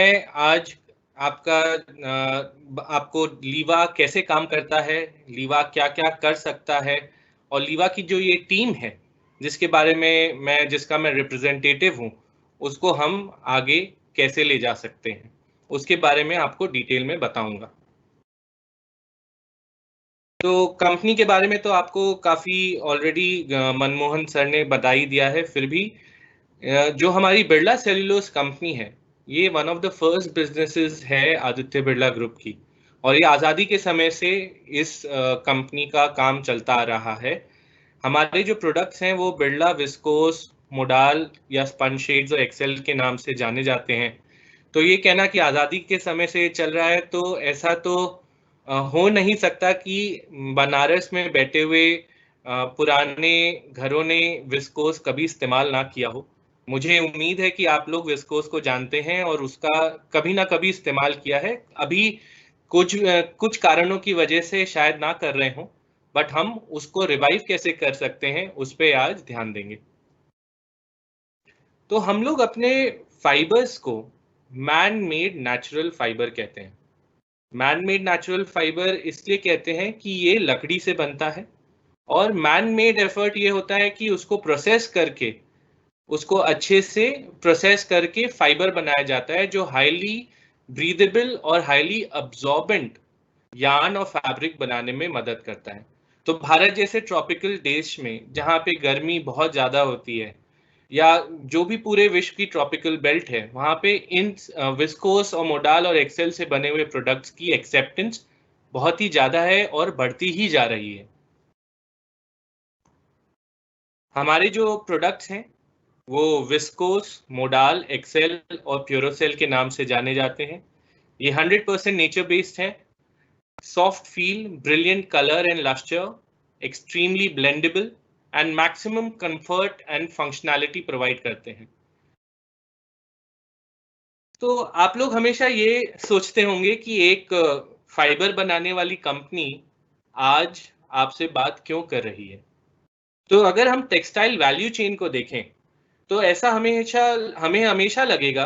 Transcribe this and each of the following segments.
मैं आज आपको लीवा कैसे काम करता है, लीवा क्या-क्या कर सकता है और लीवा की जो ये टीम है, जिसका मैं रिप्रेजेंटेटिव हूँ, उसको हम आगे कैसे ले जा सकते हैं, उसके बारे में आपको डिटेल में बताऊँगा। तो कंपनी के बारे में तो आपको काफ़ी ऑलरेडी मनमोहन सर ने बता ही दिया है, फिर भी जो हमारी बिरला सेल्युलोज कंपनी है, ये one of the first businesses है आदित्य बिरला ग्रुप की और ये आज़ादी के समय से इस कंपनी का काम चलता आ रहा है। हमारे जो प्रोडक्ट्स हैं वो बिरला विस्कोस, मोडाल या स्पंज शेड्स और एक्सेल के नाम से जाने जाते हैं। तो ये कहना कि आज़ादी के समय से चल रहा है तो ऐसा तो हो नहीं सकता कि बनारस में बैठे हुए पुराने घरों ने विस्कोस कभी इस्तेमाल ना किया हो। मुझे उम्मीद है कि आप लोग विस्कोस को जानते हैं और उसका कभी ना कभी इस्तेमाल किया है। अभी कुछ कारणों की वजह से शायद ना कर रहे हों, बट हम उसको रिवाइव कैसे कर सकते हैं, उस पे आज ध्यान देंगे। तो हम लोग अपने फाइबर्स को मैन मेड नेचुरल फाइबर कहते हैं। मैन मेड नेचुरल फाइबर इसलिए कहते हैं कि ये लकड़ी से बनता है और मैन मेड एफर्ट ये होता है कि उसको अच्छे से प्रोसेस करके फाइबर बनाया जाता है जो हाईली ब्रीदेबल और हाईली अब्जॉर्बेंट यार्न और फैब्रिक बनाने में मदद करता है। तो भारत जैसे ट्रॉपिकल देश में जहाँ पे गर्मी बहुत ज़्यादा होती है या जो भी पूरे विश्व की ट्रॉपिकल बेल्ट है, वहाँ पे इन विस्कोस और मोडाल और एक्सेल से बने हुए प्रोडक्ट्स की एक्सेप्टेंस बहुत ही ज़्यादा है और बढ़ती ही जा रही है। हमारे जो प्रोडक्ट्स हैं वो विस्कोस, मोडाल, एक्सेल और प्यूरोसेल के नाम से जाने जाते हैं। ये 100% नेचर बेस्ड है, soft feel, brilliant colour and lustre, extremely blendable and maximum comfort and functionality provide करते हैं। तो आप लोग हमेशा ये सोचते होंगे कि एक फाइबर बनाने वाली कंपनी आज आपसे बात क्यों कर रही है। तो अगर हम टेक्सटाइल वैल्यू चेन को देखें तो ऐसा हमें हमेशा लगेगा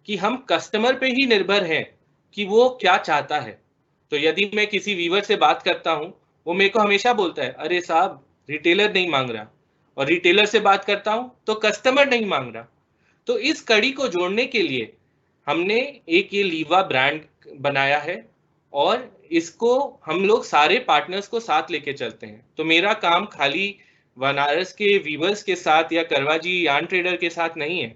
कि हम कस्टमर पे ही निर्भर हैं कि वो क्या चाहता है। तो यदि मैं किसी वीवर से बात करता हूँ, वो मेरे को हमेशा बोलता है, अरे साहब रिटेलर नहीं मांग रहा, और रिटेलर से बात करता हूँ तो कस्टमर नहीं मांग रहा। तो इस कड़ी को जोड़ने के लिए हमने एक ये लीवा ब्रांड बनाया है और इसको हम लोग सारे पार्टनर्स को साथ लेके चलते हैं। तो मेरा काम खाली बनारस के वीवर्स के साथ या करवाजी यार्न ट्रेडर के साथ नहीं है।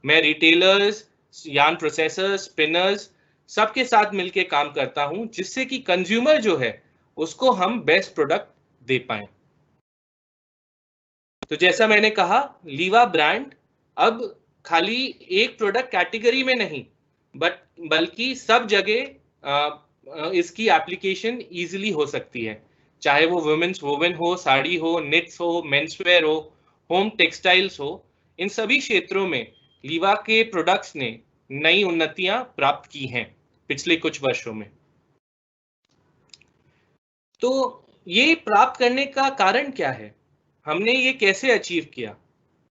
मैं रिटेलर्स, यार्न प्रोसेसर्स, स्पिनर्स सबके साथ मिलके काम करता हूं जिससे कि कंज्यूमर जो है उसको हम बेस्ट प्रोडक्ट दे पाएं। तो जैसा मैंने कहा, लीवा ब्रांड अब खाली एक प्रोडक्ट कैटेगरी में नहीं बट बल्कि सब जगह इसकी एप्लीकेशन इजीली हो सकती है, चाहे वो वुमेन्स वोवन हो, साड़ी हो, निट्स हो, मेंसवेयर हो, होम टेक्सटाइल्स हो। इन सभी क्षेत्रों में लीवा के प्रोडक्ट्स ने नई उन्नतियां प्राप्त की हैं पिछले कुछ वर्षों में। तो ये प्राप्त करने का कारण क्या है, हमने ये कैसे अचीव किया?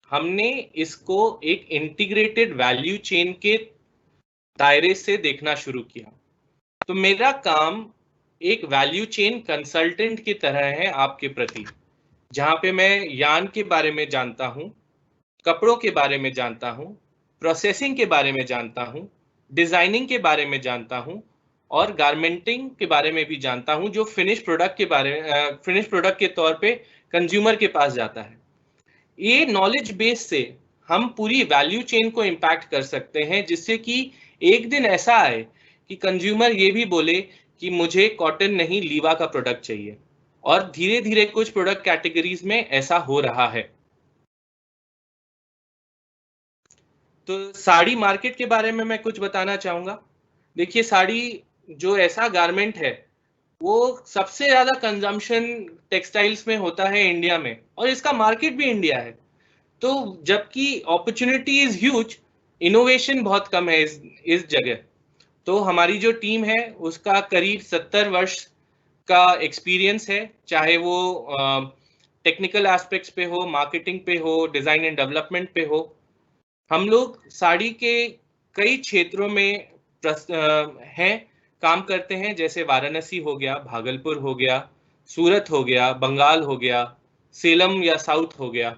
हमने इसको एक इंटीग्रेटेड वैल्यू चेन के दायरे से देखना शुरू किया। तो मेरा काम एक वैल्यू चेन कंसल्टेंट की तरह है आपके प्रति, जहां पे मैं यार्न के बारे में जानता हूं, कपड़ों के बारे में जानता हूं, प्रोसेसिंग के बारे में जानता हूं, डिजाइनिंग के बारे में जानता हूं और गारमेंटिंग के बारे में भी जानता हूं, जो फिनिश प्रोडक्ट के तौर पे कंज्यूमर के पास जाता है। ये नॉलेज बेस से हम पूरी वैल्यू चेन को इम्पैक्ट कर सकते हैं, जिससे कि एक दिन ऐसा आए कि कंज्यूमर ये भी बोले कि मुझे कॉटन नहीं लीवा का प्रोडक्ट चाहिए। और धीरे धीरे कुछ प्रोडक्ट कैटेगरीज में ऐसा हो रहा है। तो साड़ी मार्केट के बारे में मैं कुछ बताना चाहूंगा। देखिए, साड़ी जो ऐसा गारमेंट है वो सबसे ज्यादा कंजम्पशन टेक्सटाइल्स में होता है इंडिया में, और इसका मार्केट भी इंडिया है। तो जबकि अपॉर्चुनिटी इज ह्यूज, इनोवेशन बहुत कम है इस जगह। तो हमारी जो टीम है उसका करीब 70 वर्ष का एक्सपीरियंस है, चाहे वो टेक्निकल एस्पेक्ट्स पे हो, मार्केटिंग पे हो, डिजाइन एंड डेवलपमेंट पे हो। हम लोग साड़ी के कई क्षेत्रों में हैं, काम करते हैं, जैसे वाराणसी हो गया, भागलपुर हो गया, सूरत हो गया, बंगाल हो गया, सेलम या साउथ हो गया।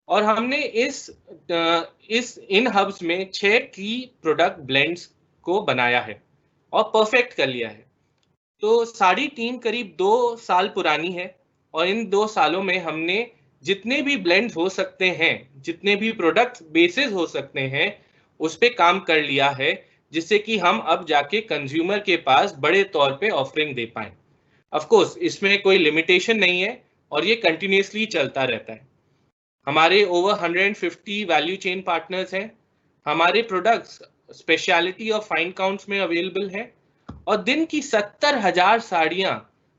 और हमने इस इन हब्स में 6 की प्रोडक्ट ब्लेंड्स को बनाया है और परफेक्ट कर लिया है। तो सारी टीम करीब 2 साल पुरानी है और इन 2 सालों में हमने जितने भी ब्लेंड्स हो सकते हैं, जितने भी प्रोडक्ट बेसिस हो सकते हैं, उस पे काम कर लिया है, जिससे कि हम अब जाके कंज्यूमर के पास बड़े तौर पे ऑफरिंग दे पाएं। ऑफ कोर्स इसमें कोई लिमिटेशन नहीं है और ये कंटिन्यूसली चलता रहता है। हमारे ओवर 150 वैल्यू चेन पार्टनर्स हैं। हमारे प्रोडक्ट्स स्पेशलिटी और फाइन काउंट्स में अवेलेबल हैं और दिन की 70,000 साड़ियां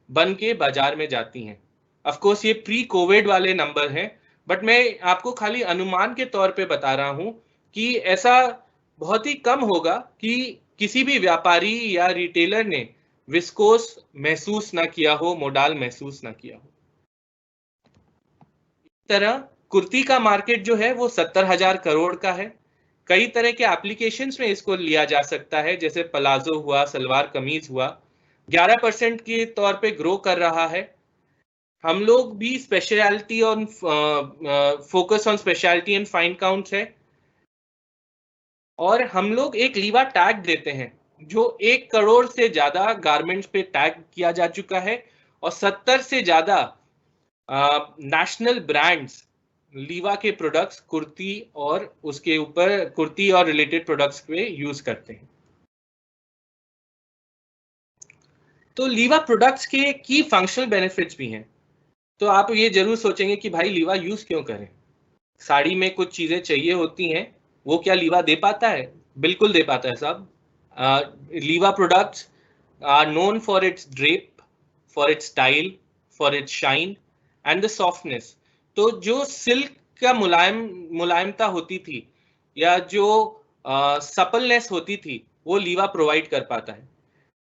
बन के बाजार में जाती हैं। ऑफ कोर्स ये प्री कोविड वाले नंबर हैं, बट मैं आपको खाली अनुमान के तौर पे बता रहा हूं कि ऐसा बहुत ही कम होगा कि किसी भी व्यापारी या रिटेलर ने विस्कोस महसूस ना किया हो, मोडाल महसूस ना किया हो। इस तरह कुर्ती का मार्केट जो है वो 70,000 करोड़ का है। कई तरह के एप्लीकेशंस में इसको लिया जा सकता है, जैसे प्लाजो हुआ, सलवार कमीज हुआ। 11% के तौर पे ग्रो कर रहा है। हम लोग भी speciality on focus on speciality and fine counts है और हम लोग एक लीवा टैग देते हैं जो 1 करोड़ से ज्यादा गारमेंट्स पे टैग किया जा चुका है और 70 से ज्यादा नेशनल ब्रांड्स लीवा के प्रोडक्ट्स कुर्ती और उसके ऊपर कुर्ती और रिलेटेड प्रोडक्ट्स पे यूज करते हैं। तो लीवा प्रोडक्ट्स के की फंक्शनल बेनिफिट्स भी हैं। तो आप ये जरूर सोचेंगे कि भाई लीवा यूज क्यों करें? साड़ी में कुछ चीजें चाहिए होती हैं, वो क्या लीवा दे पाता है? बिल्कुल दे पाता है साहब। Liva products are known for its drape, for its style, for its shine and the softness. तो जो सिल्क का मुलायमता होती थी या जो सपलनेस होती थी, वो लीवा प्रोवाइड कर पाता है।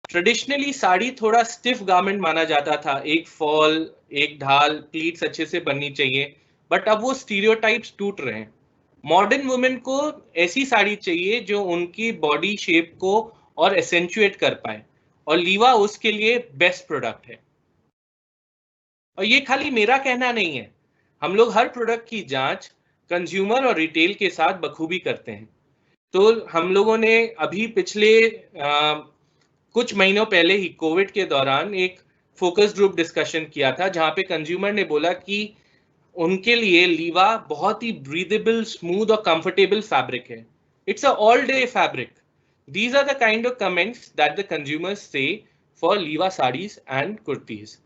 ट्रेडिशनली साड़ी थोड़ा स्टिफ गारमेंट माना जाता था, एक फॉल, एक ढाल, प्लीट्स अच्छे से बननी चाहिए, बट अब वो स्टीरियोटाइप्स टूट रहे हैं। मॉडर्न वुमेन को ऐसी साड़ी चाहिए जो उनकी बॉडी शेप को और एसेंचुएट कर पाए और लीवा उसके लिए बेस्ट प्रोडक्ट है। और ये खाली मेरा कहना नहीं है, हम लोग हर प्रोडक्ट की जांच कंज्यूमर और रिटेल के साथ बखूबी करते हैं। तो हम लोगों ने अभी पिछले कुछ महीनों पहले ही कोविड के दौरान एक फोकस ग्रुप डिस्कशन किया था, जहां पे कंज्यूमर ने बोला कि उनके लिए लीवा बहुत ही ब्रीदेबल, स्मूथ और कंफर्टेबल फैब्रिक है। It's a all day fabric. These are the kind of comments that the consumers say for Liva saris and kurtis.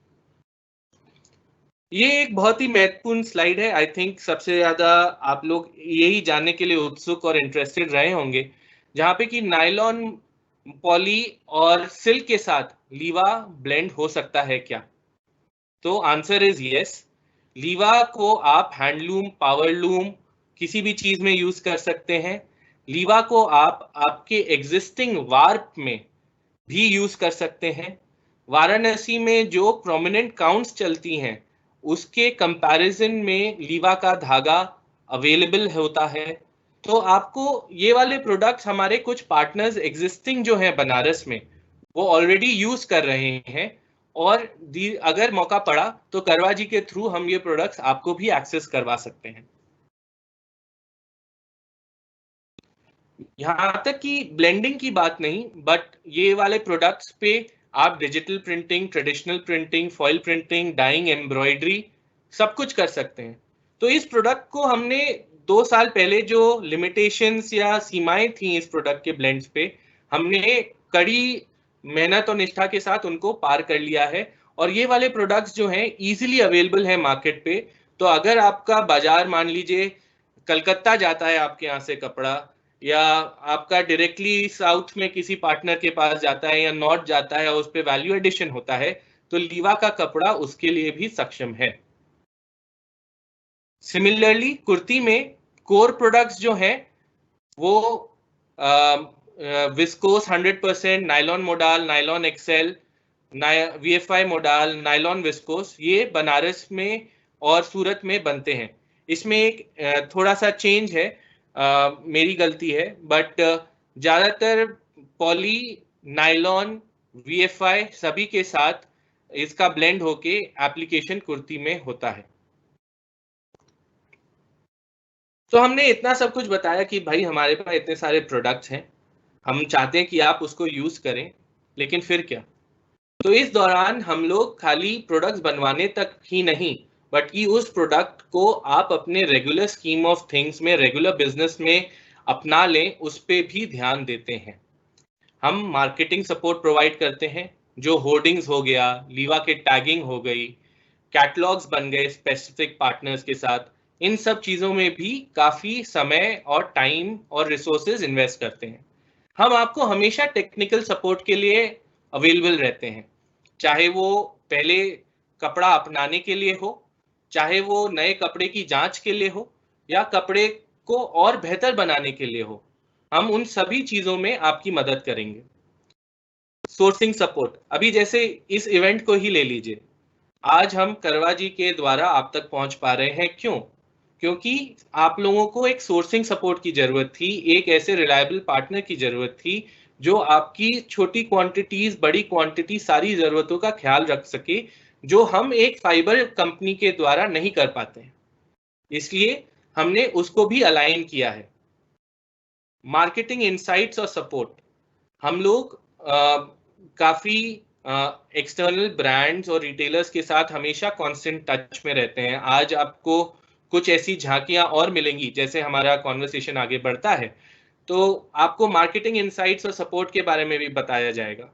ये एक बहुत ही महत्वपूर्ण स्लाइड है। आई थिंक सबसे ज्यादा आप लोग यही जानने के लिए उत्सुक और इंटरेस्टेड रहे होंगे, जहां पे कि नायलॉन, पॉली और सिल्क के साथ लीवा ब्लेंड हो सकता है क्या? तो आंसर इज यस। लीवा को आप हैंडलूम, पावरलूम, किसी भी चीज में यूज कर सकते हैं। लीवा को आप आपके एग्जिस्टिंग वार्प में भी यूज कर सकते हैं। वाराणसी में जो प्रोमिनेंट काउंट्स चलती हैं, उसके कंपैरिजन में लीवा का धागा अवेलेबल होता है। तो आपको ये वाले प्रोडक्ट्स हमारे कुछ पार्टनर्स एग्जिस्टिंग जो हैं बनारस में, वो ऑलरेडी यूज कर रहे हैं और अगर मौका पड़ा तो करवा जी के थ्रू हम ये प्रोडक्ट्स आपको भी एक्सेस करवा सकते हैं। यहाँ तक कि ब्लेंडिंग की बात नहीं, बट ये वाले प्रोडक्ट्स पे आप digital printing, traditional printing, foil printing, dyeing, embroidery सब कुछ कर सकते हैं। तो इस प्रोडक्ट को हमने 2 साल पहले जो लिमिटेशंस या सीमाएं थी इस प्रोडक्ट के ब्लेंड्स पे, हमने कड़ी मेहनत और निष्ठा के साथ उनको पार कर लिया है और ये वाले प्रोडक्ट्स जो हैं इजीली अवेलेबल है मार्केट पे। तो अगर आपका बाजार मान लीजिए कलकत्ता जाता है आपके यहाँ से कपड़ा, या आपका डायरेक्टली साउथ में किसी पार्टनर के पास जाता है या नॉर्थ जाता है और उस पे वैल्यू एडिशन होता है, तो लीवा का कपड़ा उसके लिए भी सक्षम है। सिमिलरली कुर्ती में कोर प्रोडक्ट्स जो हैं वो viscose 100%, nylon modal, nylon excel, VFI modal, nylon viscose, ये बनारस में और सूरत में बनते हैं। इसमें एक थोड़ा सा चेंज है, मेरी गलती है, बट ज़्यादातर पॉली, नायलॉन, VFI सभी के साथ इसका ब्लेंड होके एप्लीकेशन कुर्ती में होता है। तो हमने इतना सब कुछ बताया कि भाई हमारे पास इतने सारे प्रोडक्ट्स हैं, हम चाहते हैं कि आप उसको यूज़ करें, लेकिन फिर क्या? तो इस दौरान हम लोग खाली प्रोडक्ट्स बनवाने तक ही नहीं, बल्कि उस प्रोडक्ट को आप अपने रेगुलर स्कीम ऑफ थिंग्स में, रेगुलर बिजनेस में अपना लें, उस पे भी ध्यान देते हैं। हम मार्केटिंग सपोर्ट प्रोवाइड करते हैं, जो होर्डिंग्स हो गया, लीवा के टैगिंग हो गई, कैटलॉग्स बन गए स्पेसिफिक पार्टनर्स के साथ, इन सब चीज़ों में भी काफ़ी समय और टाइम और रिसोर्सेज इन्वेस्ट करते हैं। हम आपको हमेशा टेक्निकल सपोर्ट के लिए अवेलेबल रहते हैं, चाहे वो पहले कपड़ा अपनाने के लिए हो, चाहे वो नए कपड़े की जांच के लिए हो, या कपड़े को और बेहतर बनाने के लिए हो। हम उन सभी चीज़ों में आपकी मदद करेंगे। सोर्सिंग सपोर्ट, अभी जैसे इस इवेंट को ही ले लीजिए, आज हम करवा जी के द्वारा आप तक पहुंच पा रहे हैं, क्यों? क्योंकि आप लोगों को एक सोर्सिंग सपोर्ट की जरूरत थी, एक ऐसे रिलायबल पार्टनर की जरूरत थी जो आपकी छोटी क्वांटिटीज, बड़ी क्वांटिटी, सारी जरूरतों का ख्याल रख सके, जो हम एक फाइबर कंपनी के द्वारा नहीं कर पाते हैं। इसलिए हमने उसको भी अलाइन किया है। मार्केटिंग इनसाइट्स और सपोर्ट, हम लोग काफ़ी एक्सटर्नल ब्रांड्स और रिटेलर्स के साथ हमेशा कांस्टेंट टच में रहते हैं। आज आपको कुछ ऐसी झांकियां और मिलेंगी, जैसे हमारा कॉन्वर्सेशन आगे बढ़ता है तो आपको मार्केटिंग इनसाइट्स और सपोर्ट के बारे में भी बताया जाएगा।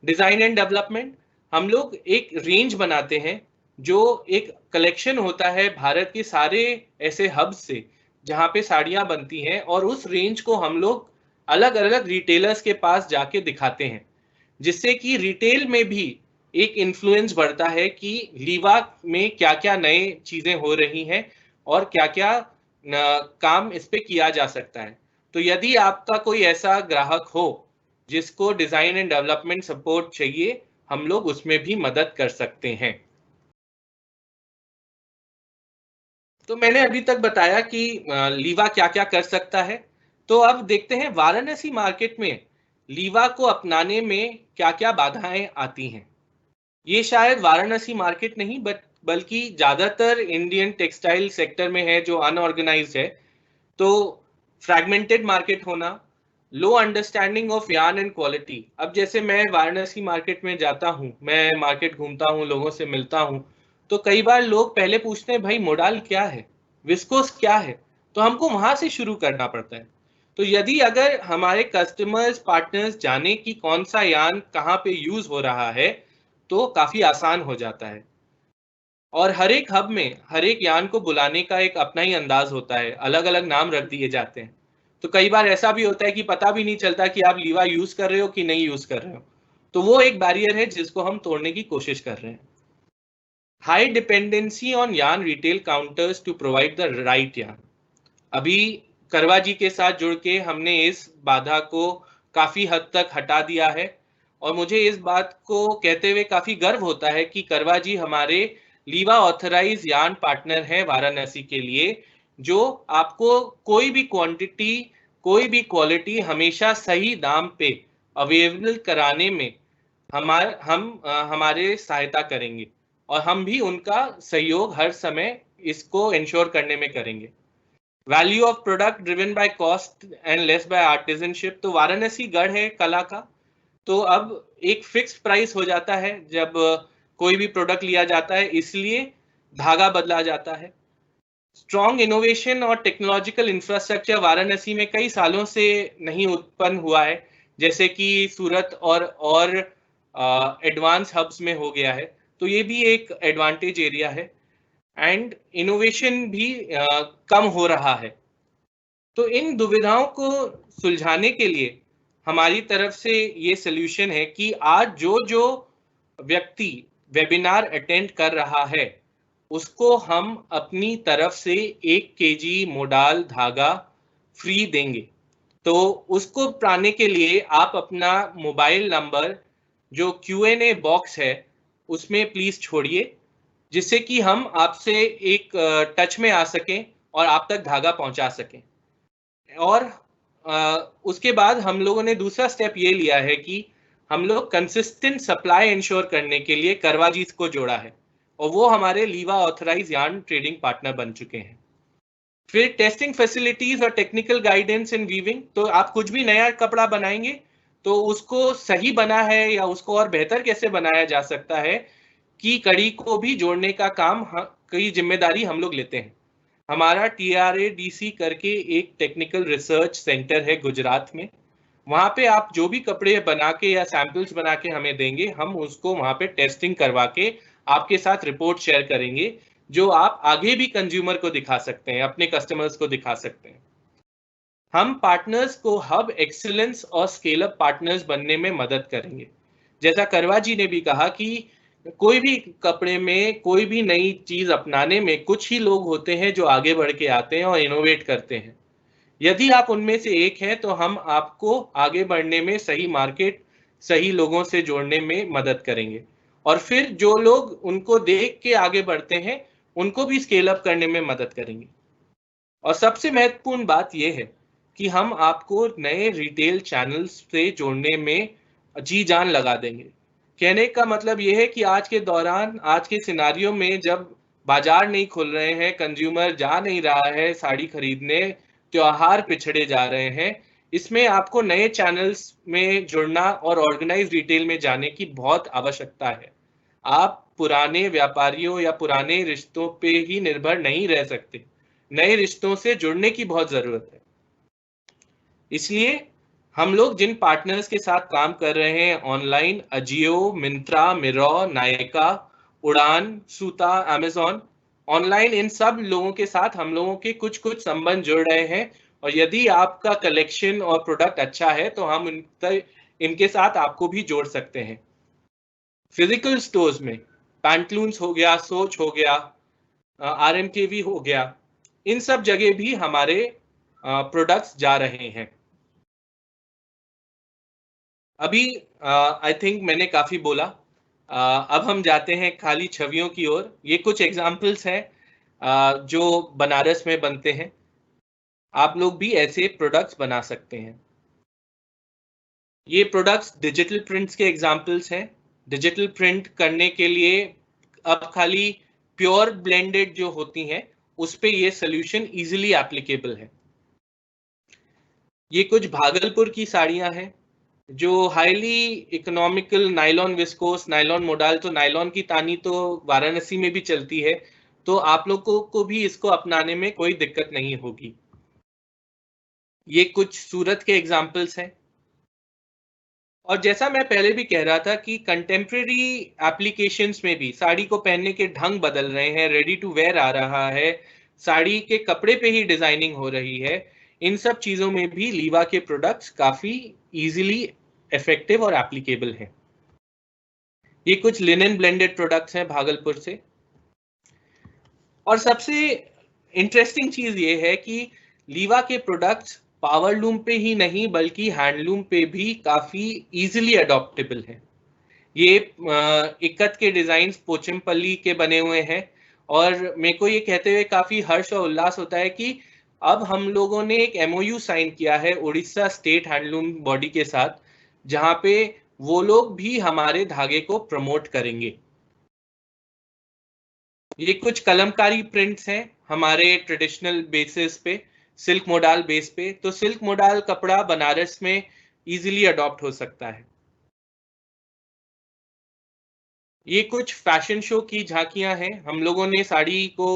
डिज़ाइन एंड डेवलपमेंट, हम लोग एक रेंज बनाते हैं, जो एक कलेक्शन होता है भारत के सारे ऐसे हब से जहाँ पे साड़ियाँ बनती हैं, और उस रेंज को हम लोग अलग अलग रिटेलर्स के पास जाके दिखाते हैं, जिससे कि रिटेल में भी एक इन्फ्लुएंस बढ़ता है कि लीवा में क्या क्या नए चीज़ें हो रही हैं और क्या क्या काम इस पे किया जा सकता है। तो यदि आपका कोई ऐसा ग्राहक हो जिसको डिज़ाइन एंड डेवलपमेंट सपोर्ट चाहिए, हम लोग उसमें भी मदद कर सकते हैं। तो मैंने अभी तक बताया कि लीवा क्या-क्या कर सकता है। तो अब देखते हैं वाराणसी मार्केट में लीवा को अपनाने में क्या-क्या बाधाएं आती हैं। ये शायद वाराणसी मार्केट नहीं, बल्कि ज़्यादातर इंडियन टेक्सटाइल सेक्टर में है जो अनऑर्गेनाइज्ड है। तो फ्रैगमेंटेड मार्केट होना, low understanding of yarn and quality. अब जैसे मैं वाराणसी मार्केट में जाता हूँ, मैं मार्केट घूमता हूँ, लोगों से मिलता हूँ, तो कई बार लोग पहले पूछते हैं भाई मोडाल क्या है, विस्कोस क्या है, तो हमको वहां से शुरू करना पड़ता है। तो यदि अगर हमारे कस्टमर्स, पार्टनर्स जाने कि कौन सा यार्न कहाँ पे यूज हो रहा है, तो काफी आसान हो जाता है। और हर एक हब में हर एक यान को बुलाने का एक अपना ही अंदाज होता है, अलग अलग नाम रख दिए जाते हैं। तो कई बार ऐसा भी होता है कि पता भी नहीं चलता कि आप लीवा यूज कर रहे हो कि नहीं यूज कर रहे हो। तो वो एक बैरियर है जिसको हम तोड़ने की कोशिश कर रहे हैं। High dependency on yarn retail counters to provide the right yarn, अभी करवा जी के साथ जुड़ के हमने इस बाधा को काफी हद तक हटा दिया है, और मुझे इस बात को कहते हुए काफी गर्व होता है कि करवा जी हमारे लीवा ऑथराइज यार्न पार्टनर हैं वाराणसी के लिए, जो आपको कोई भी क्वांटिटी, कोई भी क्वालिटी हमेशा सही दाम पे अवेलेबल कराने में हमारे सहायता करेंगे, और हम भी उनका सहयोग हर समय इसको इंश्योर करने में करेंगे। Value of product driven by cost and less by artisanship, तो वाराणसी गढ़ है कला का, तो अब एक फिक्स प्राइस हो जाता है जब कोई भी प्रोडक्ट लिया जाता है, इसलिए धागा बदला जाता है। स्ट्रॉन्ग इनोवेशन और टेक्नोलॉजिकल इंफ्रास्ट्रक्चर वाराणसी में कई सालों से नहीं उत्पन्न हुआ है, जैसे कि सूरत और एडवांस हब्स में हो गया है, तो ये भी एक एडवांटेज एरिया है। एंड इनोवेशन भी कम हो रहा है। तो इन दुविधाओं को सुलझाने के लिए हमारी तरफ से ये सॉल्यूशन है कि आज जो जो व्यक्ति वेबिनार अटेंड कर रहा है, उसको हम अपनी तरफ से 1 kg मोडाल धागा फ्री देंगे। तो उसको पाने के लिए आप अपना मोबाइल नंबर जो Q&A बॉक्स है उसमें प्लीज छोड़िए, जिससे कि हम आपसे एक टच में आ सकें और आप तक धागा पहुंचा सकें। और उसके बाद हम लोगों ने दूसरा स्टेप ये लिया है कि हम लोग कंसिस्टेंट सप्लाई इंश्योर करने के लिए करवाजीत को जोड़ा है और वो हमारे लीवा ऑथराइज यार्न ट्रेडिंग पार्टनर बन चुके हैं। फिर टेस्टिंग फैसिलिटीज और टेक्निकल गाइडेंस इन वीविंग, तो आप कुछ भी नया कपड़ा बनाएंगे तो उसको सही बना है या उसको और बेहतर कैसे बनाया जा सकता है कि कड़ी को भी जोड़ने का काम की जिम्मेदारी हम लोग लेते हैं। हमारा TRADC करके एक टेक्निकल रिसर्च सेंटर है गुजरात में, वहां पे आप जो भी कपड़े बना के या सैंपल्स बना के हमें देंगे, हम उसको वहां पे टेस्टिंग करवा के आपके साथ रिपोर्ट शेयर करेंगे, जो आप आगे भी कंज्यूमर को दिखा सकते हैं, अपने कस्टमर्स को दिखा सकते हैं। हम पार्टनर्स को हब एक्सीलेंस और स्केल अप पार्टनर्स बनने में मदद करेंगे। जैसा करवा जी ने भी कहा कि कोई भी कपड़े में कोई भी नई चीज अपनाने में कुछ ही लोग होते हैं जो आगे बढ़ के आते हैं और इनोवेट करते हैं। यदि आप उनमें से एक हैं तो हम आपको आगे बढ़ने में, सही मार्केट, सही लोगों से जोड़ने में मदद करेंगे और फिर जो लोग उनको देख के आगे बढ़ते हैं उनको भी स्केल अप करने में मदद करेंगे। और सबसे महत्वपूर्ण बात यह है कि हम आपको नए रिटेल चैनल्स से जोड़ने में जी जान लगा देंगे। कहने का मतलब यह है कि आज के दौरान, आज के सिनारियो में जब बाजार नहीं खुल रहे हैं, कंज्यूमर जा नहीं रहा है साड़ी खरीदने, त्योहार पिछड़े जा रहे हैं, इसमें आपको नए चैनल्स में जुड़ना और ऑर्गेनाइज रिटेल में जाने की बहुत आवश्यकता है। आप पुराने व्यापारियों या पुराने रिश्तों पे ही निर्भर नहीं रह सकते, नए रिश्तों से जुड़ने की बहुत जरूरत है। इसलिए हम लोग जिन पार्टनर्स के साथ काम कर रहे हैं ऑनलाइन, अजियो, मिंत्रा, मिरो, नायका, उड़ान, सूता, अमेजॉन, ऑनलाइन, इन सब लोगों के साथ हम लोगों के कुछ कुछ संबंध जुड़ रहे हैं और यदि आपका कलेक्शन और प्रोडक्ट अच्छा है तो हम इनके साथ आपको भी जोड़ सकते हैं। फिजिकल स्टोर्स में पैंटलून्स हो गया, सोच हो गया, RMKV हो गया, इन सब जगह भी हमारे प्रोडक्ट्स जा रहे हैं। अभी आई थिंक मैंने काफी बोला, अब हम जाते हैं खाली छवियों की ओर। ये कुछ एग्जाम्पल्स हैं जो बनारस में बनते हैं, आप लोग भी ऐसे प्रोडक्ट्स बना सकते हैं। ये प्रोडक्ट्स डिजिटल प्रिंट्स के एग्जाम्पल्स हैं। डिजिटल प्रिंट करने के लिए अब खाली प्योर ब्लेंडेड जो होती हैं उस पे ये सोल्यूशन इजीली एप्लीकेबल है। ये कुछ भागलपुर की साड़ियां हैं जो highly economical nylon viscose, nylon modal, तो नायलॉन की तानी तो वाराणसी में भी चलती है, तो आप लोगों को भी इसको अपनाने में कोई दिक्कत नहीं होगी। ये कुछ सूरत के एग्जाम्पल्स हैं। और जैसा मैं पहले भी कह रहा था कि कंटेम्प्रेरी एप्लीकेशंस में भी साड़ी को पहनने के ढंग बदल रहे हैं, रेडी टू वेयर आ रहा है, साड़ी के कपड़े पे ही डिजाइनिंग हो रही है, इन सब चीजों में भी लीवा के प्रोडक्ट्स काफी इजीली इफेक्टिव और एप्लीकेबल हैं। ये कुछ लिनन ब्लेंडेड प्रोडक्ट्स हैं भागलपुर से। और सबसे इंटरेस्टिंग चीज ये है कि लीवा के प्रोडक्ट्स पावरलूम पे ही नहीं बल्कि हैंडलूम पे भी काफी इजीली अडॉप्टेबल है। ये इक्कत के डिजाइन पोचमपल्ली के बने हुए हैं और मेरे को ये कहते हुए काफी हर्ष और उल्लास होता है कि अब हम लोगों ने एक MOU साइन किया है उड़ीसा स्टेट हैंडलूम बॉडी के साथ, जहां पे वो लोग भी हमारे धागे को प्रमोट करेंगे। ये कुछ कलमकारी प्रिंट्स हैं हमारे ट्रेडिशनल बेसिस पे, सिल्क मोडाल बेस पे। तो सिल्क मोडाल कपड़ा बनारस में इजीली अडॉप्ट हो सकता है। ये कुछ फैशन शो की झांकियां हैं। हम लोगों ने साड़ी को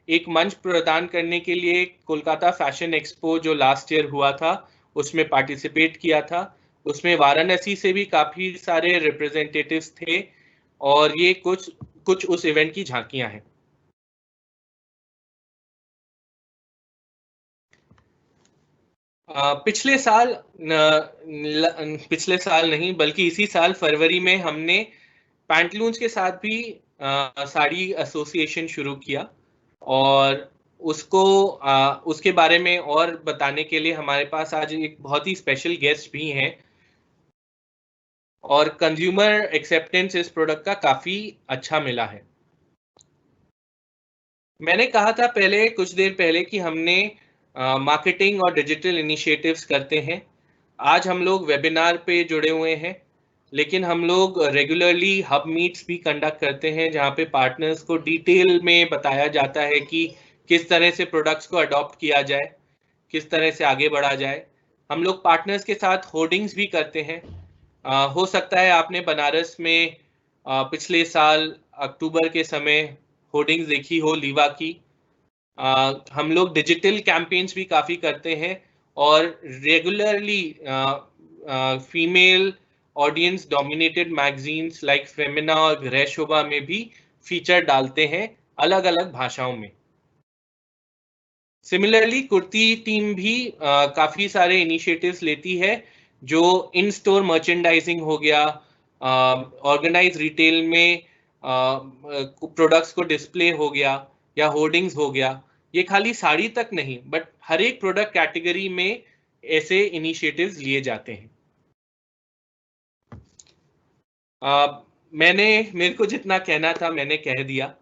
एक मंच प्रदान करने के लिए कोलकाता फैशन एक्सपो जो लास्ट ईयर हुआ था उसमें पार्टिसिपेट किया था। उसमें वाराणसी से भी काफी सारे रिप्रेजेंटेटिव्स थे और ये कुछ कुछ उस इवेंट की झांकियां हैं। पिछले साल नहीं बल्कि इसी साल फरवरी में हमने पैंटलून्स के साथ भी साड़ी एसोसिएशन शुरू किया और उसके बारे में और बताने के लिए हमारे पास आज एक बहुत ही स्पेशल गेस्ट भी हैं और कंज्यूमर एक्सेप्टेंस इस प्रोडक्ट का काफी अच्छा मिला है। मैंने कहा था पहले, कुछ देर पहले, कि हमने मार्केटिंग और डिजिटल इनिशिएटिव्स करते हैं। आज हम लोग वेबिनार पे जुड़े हुए हैं, लेकिन हम लोग रेगुलरली हब मीट्स भी कंडक्ट करते हैं जहाँ पे पार्टनर्स को डिटेल में बताया जाता है कि किस तरह से प्रोडक्ट्स को अडॉप्ट किया जाए, किस तरह से आगे बढ़ा जाए। हम लोग पार्टनर्स के साथ होर्डिंग्स भी करते हैं। हो सकता है आपने बनारस में पिछले साल अक्टूबर के समय होर्डिंग्स देखी हो लीवा की। हम लोग डिजिटल कैंपेन्स भी काफ़ी करते हैं और regularly female audience dominated magazines like Femina और गृह शोभा में भी फीचर डालते हैं अलग अलग भाषाओं में। सिमिलरली कुर्ती टीम भी काफ़ी सारे इनिशिएटिव्स लेती है, जो इन स्टोर मर्चेंडाइजिंग हो गया, ऑर्गेनाइज रिटेल में प्रोडक्ट्स को डिस्प्ले हो गया या होर्डिंग्स हो गया। ये खाली साड़ी तक नहीं, बट हर एक प्रोडक्ट कैटेगरी में ऐसे इनिशिएटिव्स लिए जाते हैं। मेरे को जितना कहना था मैंने कह दिया,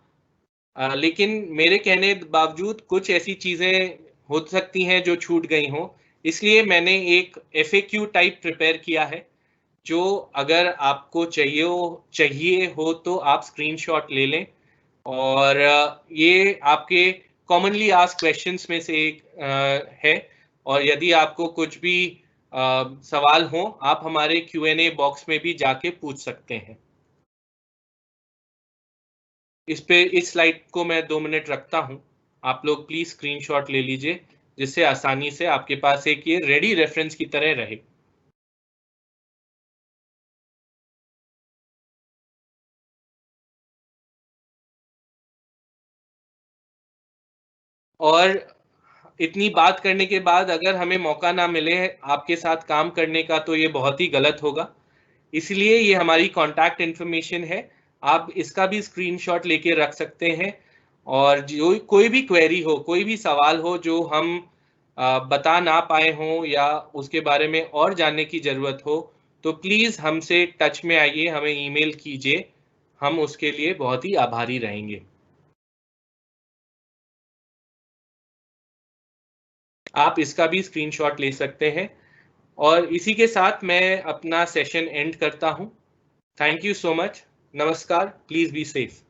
लेकिन मेरे कहने बावजूद कुछ ऐसी चीज़ें हो सकती हैं जो छूट गई हों, इसलिए मैंने एक FAQ टाइप प्रिपेयर किया है, जो अगर आपको चाहिए हो तो आप स्क्रीनशॉट ले लें। और ये आपके कॉमनली आस्क्ड क्वेश्चंस में से एक है, और यदि आपको कुछ भी सवाल हो, आप हमारे Q&A बॉक्स में भी जाके पूछ सकते हैं। इस स्लाइड को मैं 2 मिनट रखता हूं, आप लोग प्लीज स्क्रीनशॉट ले लीजिए, जिससे आसानी से आपके पास एक ये रेडी रेफरेंस की तरह रहे। और इतनी बात करने के बाद अगर हमें मौका ना मिले आपके साथ काम करने का, तो ये बहुत ही गलत होगा। इसलिए ये हमारी कॉन्टैक्ट इन्फॉर्मेशन है, आप इसका भी स्क्रीनशॉट लेके रख सकते हैं। और जो कोई भी क्वेरी हो, कोई भी सवाल हो जो हम बता ना पाए हों या उसके बारे में और जानने की ज़रूरत हो, तो प्लीज़ हमसे टच में आइए, हमें ईमेल कीजिए, हम उसके लिए बहुत ही आभारी रहेंगे। आप इसका भी स्क्रीनशॉट ले सकते हैं। और इसी के साथ मैं अपना सेशन एंड करता हूं। Thank you so much. नमस्कार। Please be safe.